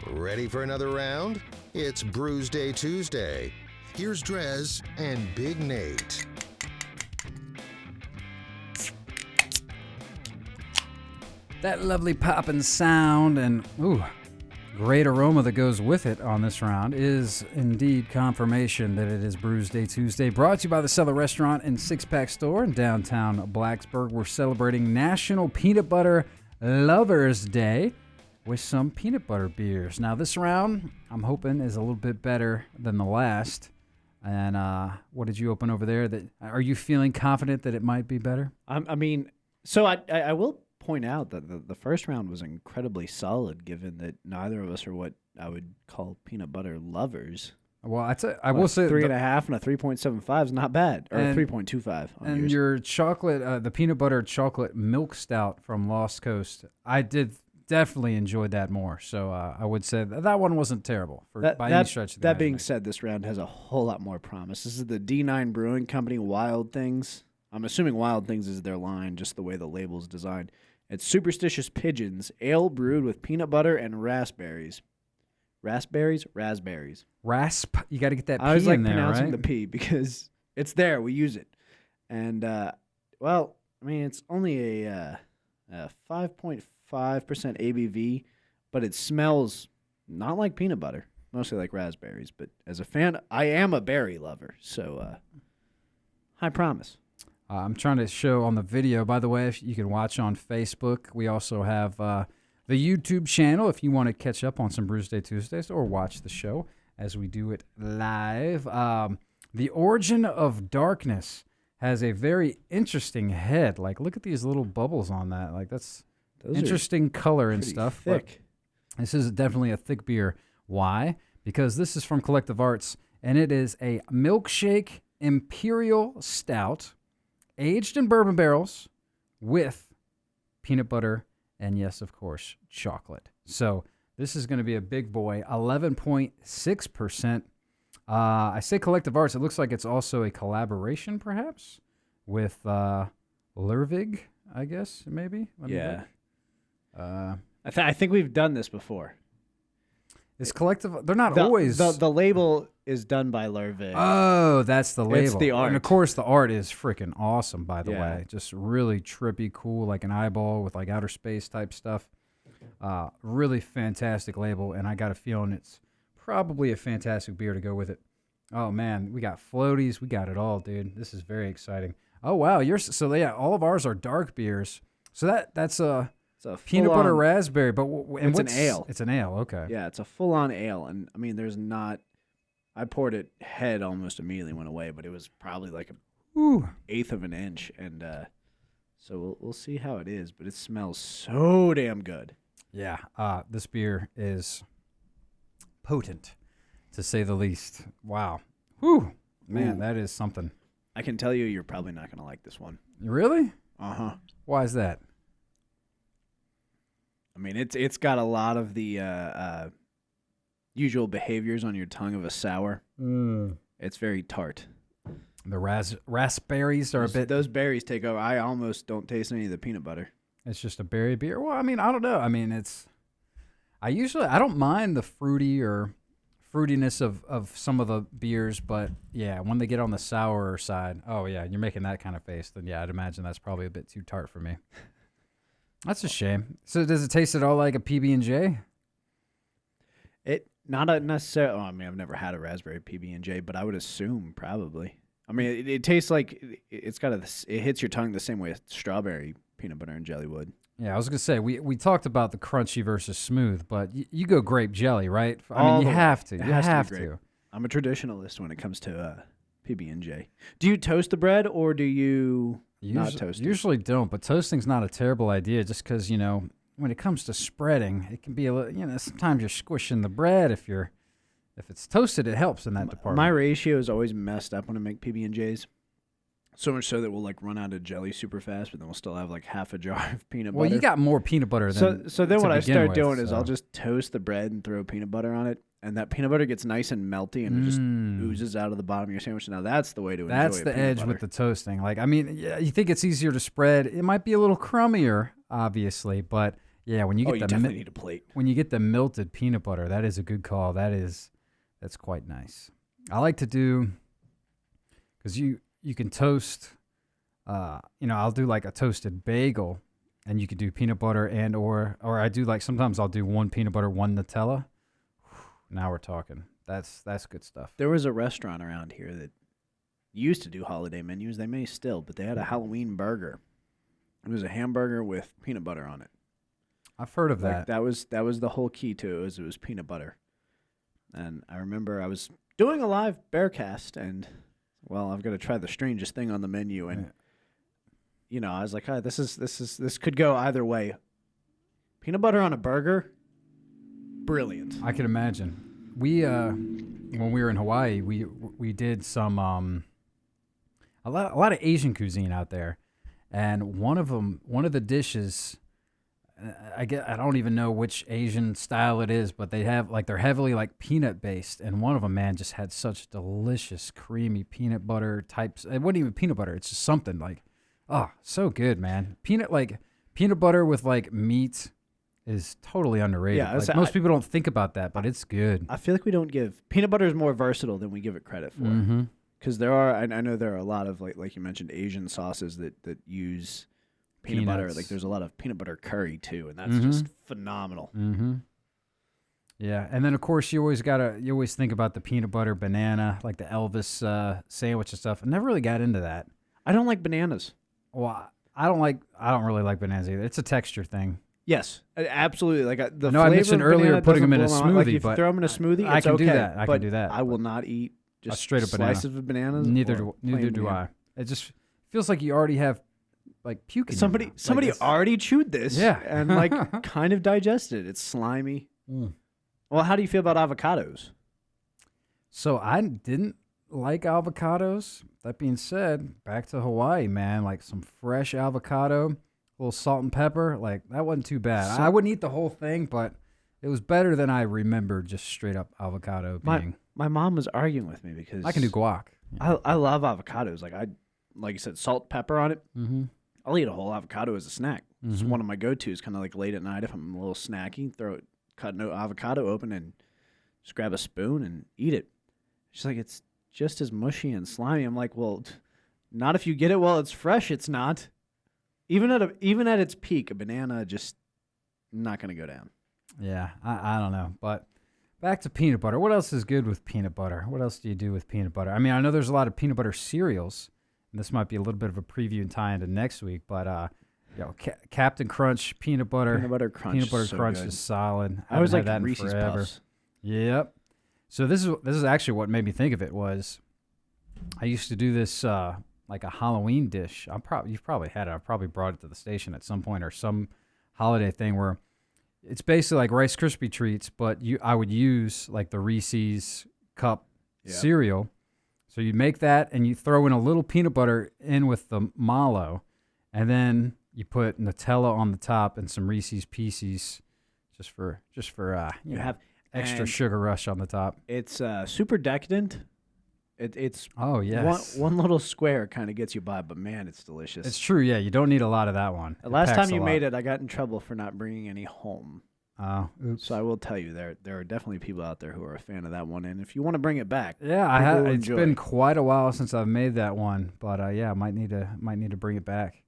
Ready for another round? It's Brewsday Tuesday. Here's DreZ and Big Nate. That lovely popping sound and great aroma that goes with it on this round is indeed confirmation that it is Brewsday Tuesday, brought to you by the Cellar Restaurant and Six Pack Store in downtown Blacksburg. We're celebrating National Peanut Butter Lovers Day with some peanut butter beers. Now, this round, I'm hoping, is a little bit better than the last. And what did you open over there? Are you feeling confident that it might be better? I will point out that the first round was incredibly solid, given that neither of us are what I would call peanut butter lovers. Well, I will say 3.5 and a 3.75 is not bad, or 3.25. And your chocolate, the peanut butter chocolate milk stout from Lost Coast, I did definitely enjoyed that more. So I would say that one wasn't terrible by any stretch of the That being imagination. said, this round has a whole lot more promise. This is the D9 Brewing Company Wild Things. I'm assuming Wild Things is their line, just the way the label's designed. It's Superstitious Pigeons, ale brewed with peanut butter and raspberries. Raspberries? Raspberries. Rasp. You got to get that P I was like in there, pronouncing right? the P because it's there. We use it. And, it's only a 5.5% ABV, but it smells not like peanut butter, mostly like raspberries. But as a fan, I am a berry lover, so high promise. I'm trying to show on the video, by the way, if you can watch on Facebook. We also have the YouTube channel if you want to catch up on some Brewsday Tuesdays or watch the show as we do it live. The Origin of Darkness has a very interesting head. Like, look at these little bubbles on that. Like, that's interesting color and stuff. Thick. This is definitely a thick beer. Why? Because this is from Collective Arts, and it is a milkshake imperial stout aged in bourbon barrels with peanut butter and, yes, of course, chocolate. So this is going to be a big boy, 11.6%. I say Collective Arts. It looks like it's also a collaboration, perhaps, with Lervig, I guess, maybe. Yeah. I think we've done this before. Is Collective? They're not always. The label is done by Lervig. Oh, that's the label. It's the art. And, of course, the art is freaking awesome, by the Yeah. way. Just really trippy, cool, like an eyeball with, like, outer space type stuff. Really fantastic label, and I got a feeling it's probably a fantastic beer to go with it. Oh, man, we got floaties. We got it all, dude. This is very exciting. Oh, wow. All of ours are dark beers. So that's a peanut butter raspberry, but it's an ale. It's an ale, okay. Yeah, it's a full-on ale, and I mean, there's not. I poured it head almost immediately went away, but it was probably like an eighth of an inch, and so we'll see how it is. But it smells so damn good. Yeah, this beer is potent, to say the least. Wow, man, that is something. I can tell you're probably not gonna like this one. Really? Uh-huh. Why is that? I mean, it's got a lot of the usual behaviors on your tongue of a sour. It's very tart. The raspberries are a bit. Those berries take over. I almost don't taste any of the peanut butter. It's just a berry beer. Well, I mean, I don't know. I mean, I don't mind the fruitiness of some of the beers, but yeah, when they get on the sour side, oh yeah, you're making that kind of face, then yeah, I'd imagine that's probably a bit too tart for me. That's a shame. So does it taste at all like a PB&J? It not necessarily. I mean, I've never had a raspberry PB&J, but I would assume probably. I mean, it tastes like it hits your tongue the same way strawberry peanut butter and jelly would. Yeah, I was gonna say we talked about the crunchy versus smooth, but you go grape jelly, right? I mean, you have to. You have to. I'm a traditionalist when it comes to PB&J. Do you toast the bread or do you not toast it? Usually don't, but toasting's not a terrible idea just because, when it comes to spreading, it can be a little, sometimes you're squishing the bread. If it's toasted, it helps in that department. My ratio is always messed up when I make PB&Js. So much so that we'll run out of jelly super fast, but then we'll still have half a jar of peanut butter. Well, you got more peanut butter than So then what I start with, doing is I'll just toast the bread and throw peanut butter on it, and that peanut butter gets nice and melty, and it just oozes out of the bottom of your sandwich. Now that's the way to enjoy it. That's the edge with the toasting. You think it's easier to spread. It might be a little crummier, obviously, but Yeah, when you get you the definitely need a plate. when you get the melted peanut butter, that is a good call. That's quite nice. I like to do, because you can toast. I'll do like a toasted bagel, and you could do peanut butter and or I do like sometimes I'll do one peanut butter, one Nutella. Now we're talking. That's good stuff. There was a restaurant around here that used to do holiday menus. They may still, but they had a Halloween burger. It was a hamburger with peanut butter on it. I've heard of Like, that. that was the whole key to it. It was peanut butter. And I remember I was doing a live Bearcast, and I've got to try the strangest thing on the menu, and I was like, this could go either way. Peanut butter on a burger, brilliant. I can imagine. We when we were in Hawaii, we did some a lot of Asian cuisine out there, and one of the dishes. I don't even know which Asian style it is, but they have they're heavily like peanut based, and one of them, man, just had such delicious creamy peanut butter types. It wasn't even peanut butter; it's just something like, so good, man. Peanut butter with like meat is totally underrated. Yeah, most people don't think about that, but it's good. I feel like we don't give peanut butter is more versatile than we give it credit for. Mm-hmm. Because I know there are a lot of like you mentioned Asian sauces that use peanut butter. Like there's a lot of peanut butter curry too, and that's just phenomenal. Mm-hmm. Yeah, and then of course you always think about the peanut butter banana, like the Elvis sandwich and stuff. I never really got into that. I don't like bananas. Well, I don't really like bananas either. It's a texture thing. Yes, absolutely. Like the I know I mentioned earlier putting them in a smoothie, like if but you throw them in a smoothie, I it's can okay, do that. I can do that. I will not eat just a straight up slices of bananas. Neither plain do banana. I. It just feels like you already have like puke in your mouth. Somebody already chewed this, Yeah. and like kind of digested it. It's slimy. Well, how do you feel about avocados? So I didn't like avocados. That being said, back to Hawaii, man, like some fresh avocado, a little salt and pepper, like that wasn't too bad. I wouldn't eat the whole thing, but it was better than I remembered just straight up avocado being. My mom was arguing with me because I can do guac. I love avocados. Like you said, salt, pepper on it. Mm-hmm. I'll eat a whole avocado as a snack. It's one of my go-tos, kind of like late at night if I'm a little snacky, cut an avocado open and just grab a spoon and eat it. She's like, it's just as mushy and slimy. I'm like, well, not if you get it while it's fresh. It's not. Even at its peak, a banana just not going to go down. Yeah, I don't know. But back to peanut butter. What else is good with peanut butter? What else do you do with peanut butter? I mean, I know there's a lot of peanut butter cereals, and this might be a little bit of a preview and tie into next week, but Captain Crunch peanut butter Crunch Crunch is solid. I always like that in Reese's forever. Puffs. Yep. So this is actually what made me think of it was I used to do this like a Halloween dish. You've probably had it. I probably brought it to the station at some point or some holiday thing where it's basically like Rice Krispie treats, but I would use like the Reese's cup cereal. So you make that and you throw in a little peanut butter in with the mallow, and then you put Nutella on the top and some Reese's Pieces just for you have extra sugar rush on the top. It's super decadent. It's oh yes, one little square kind of gets you by, but man, it's delicious. It's true. Yeah, you don't need a lot of that one. The last time you made it, I got in trouble for not bringing any home. Oh, oops. So I will tell you, there are definitely people out there who are a fan of that one, and if you want to bring it back, yeah, I have. It's been quite a while since I've made that one, but yeah, I might need to bring it back.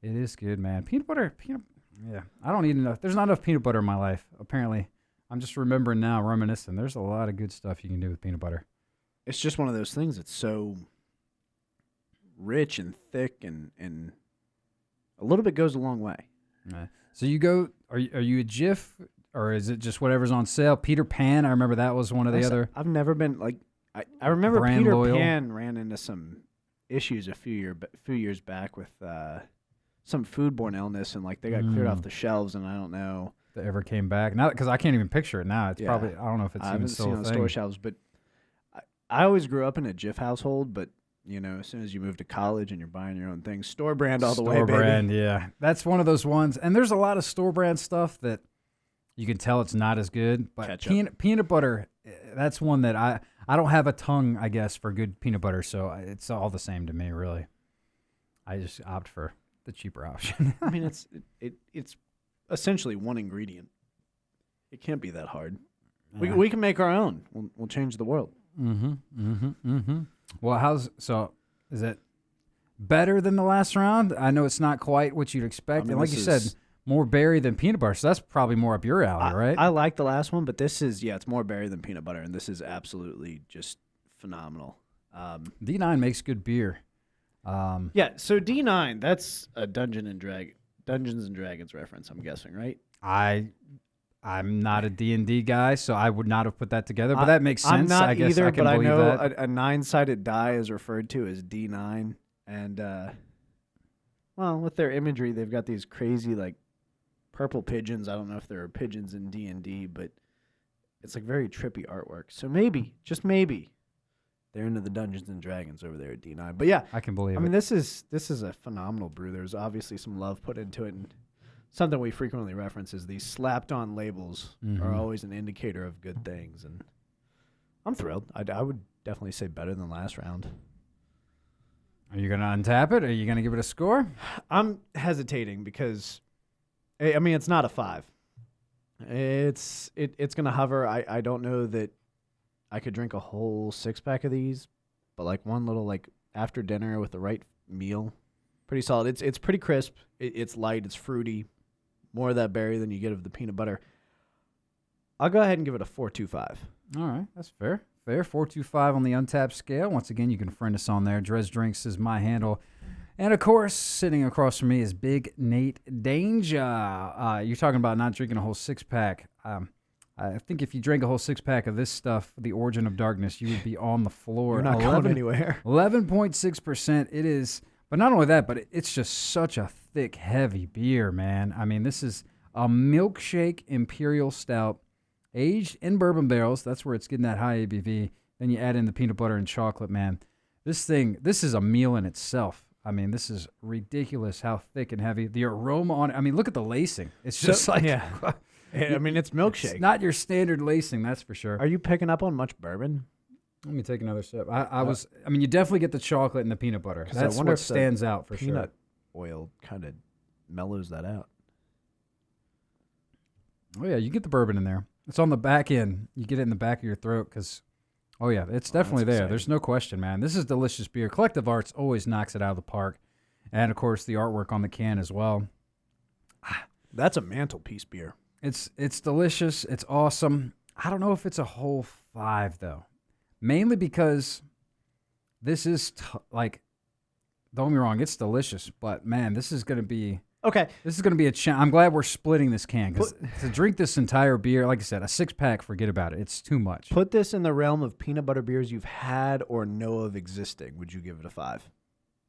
It is good, man. Peanut butter. Yeah, I don't eat enough. There's not enough peanut butter in my life. Apparently, I'm just remembering now, reminiscing. There's a lot of good stuff you can do with peanut butter. It's just one of those things that's so rich and thick, and a little bit goes a long way. Right. So you go? Are you a Jif, or is it just whatever's on sale? Peter Pan. I remember that was one of the other. I've never been like. I remember Peter loyal. Pan ran into some issues a few years back with some foodborne illness, and like they got cleared off the shelves, and I don't know that ever came back. Now, because I can't even picture it now. It's probably, I don't know if it's even still a thing. I haven't seen it on store shelves, but I always grew up in a Jif household, but as soon as you move to college and you're buying your own things, store brand all the way, baby. Store brand, yeah. That's one of those ones. And there's a lot of store brand stuff that you can tell it's not as good. But peanut butter, that's one that I don't have a tongue, I guess, for good peanut butter, so it's all the same to me, really. I just opt for the cheaper option. I mean, it's essentially one ingredient. It can't be that hard. Yeah. We can make our own. We'll change the world. Well, is it better than the last round? I know it's not quite what you'd expect. mean, And like you said, more berry than peanut butter. So that's probably more up your alley, right? I like the last one, but this is, it's more berry than peanut butter, and this is absolutely just phenomenal. D9 makes good beer. Yeah, so D9, that's a Dungeons and Dragons reference, I'm guessing, right? I'm not a D&D guy, so I would not have put that together, but that makes sense. I'm not I guess either, I can but I believe know that. a 9-sided die is referred to as D9, and well, with their imagery, they've got these crazy like purple pigeons. I don't know if there are pigeons in D&D, but it's like very trippy artwork. So maybe, just maybe, they're into the Dungeons and Dragons over there at D9. But yeah, I can believe it. I mean, this is a phenomenal brew. There's obviously some love put into it, and something we frequently reference is these slapped-on labels are always an indicator of good things, and I'm thrilled. I would definitely say better than last round. Are you going to untap it? Are you going to give it a score? I'm hesitating because, I mean, it's not a 5. It's going to hover. I don't know that I could drink a whole 6-pack of these, but like one little like after dinner with the right meal, pretty solid. It's pretty crisp. It's light. It's fruity. More of that berry than you get of the peanut butter. I'll go ahead and give it a 4.25. All right, that's fair. 4.25 on the Untapped scale. Once again, you can friend us on there. DreZ Drinks is my handle. And, of course, sitting across from me is Big Nate Danger. You're talking about not drinking a whole 6-pack. I think if you drank a whole 6-pack of this stuff, The Origin of Darkness, you would be on the floor. You're not going anywhere. 11.6%. It is, but not only that, but it's just such a thick, heavy beer, man. I mean, this is a milkshake imperial stout, aged in bourbon barrels. That's where it's getting that high ABV. Then you add in the peanut butter and chocolate, man. This is a meal in itself. I mean, this is ridiculous how thick and heavy. The aroma on it, I mean, look at the lacing. It's just yeah. I mean, it's milkshake. It's not your standard lacing, that's for sure. Are you picking up on much bourbon? Let me take another sip. I mean, you definitely get the chocolate and the peanut butter. That's what stands out for sure. Peanut oil kind of mellows that out. Oh, yeah, you get the bourbon in there. It's on the back end. You get it in the back of your throat because, oh, yeah, it's definitely there. Exciting. There's no question, man. This is delicious beer. Collective Arts always knocks it out of the park. And, of course, the artwork on the can as well. That's a mantelpiece beer. It's delicious. It's awesome. I don't know if it's a whole 5, though. Mainly because this is, don't get me wrong, it's delicious. But, man, this is going to be... Okay. This is going to be a challenge. I'm glad we're splitting this can because to drink this entire beer, like I said, a 6-pack, forget about it. It's too much. Put this in the realm of peanut butter beers you've had or know of existing. Would you give it a 5?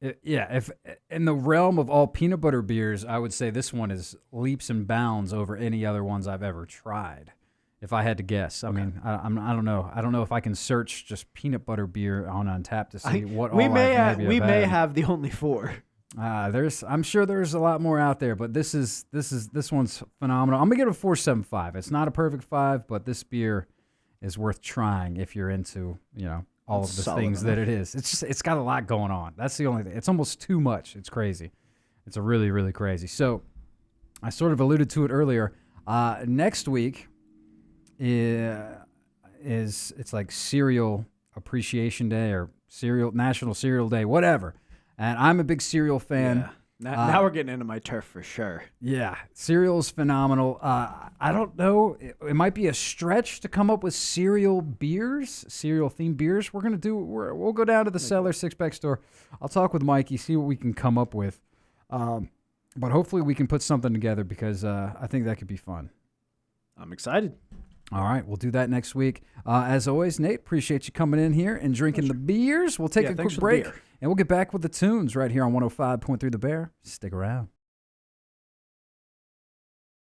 If in the realm of all peanut butter beers, I would say this one is leaps and bounds over any other ones I've ever tried. If I had to guess, I mean, I don't know. I don't know if I can search just peanut butter beer on Untappd to see what we all may I've maybe we have may had. have the only 4. I'm sure there's a lot more out there, but this one's phenomenal. I'm gonna give it a 4.75. It's not a perfect 5, but this beer is worth trying if you're into all of the things that it is. It's got a lot going on. That's the only thing. It's almost too much. It's crazy. It's a really, really crazy. So I sort of alluded to it earlier. Next week it's like Cereal Appreciation Day or National Cereal Day, whatever. And I'm a big cereal fan. Yeah. Now we're getting into my turf for sure. Yeah, cereal's phenomenal. I don't know. It might be a stretch to come up with cereal-themed beers. We'll go down to the Cellar 6-pack store. I'll talk with Mikey, see what we can come up with. But hopefully we can put something together because I think that could be fun. I'm excited. All right, we'll do that next week. As always, Nate, appreciate you coming in here and drinking the beers. We'll take a quick break, and we'll get back with the tunes right here on 105.3 The Bear. Stick around.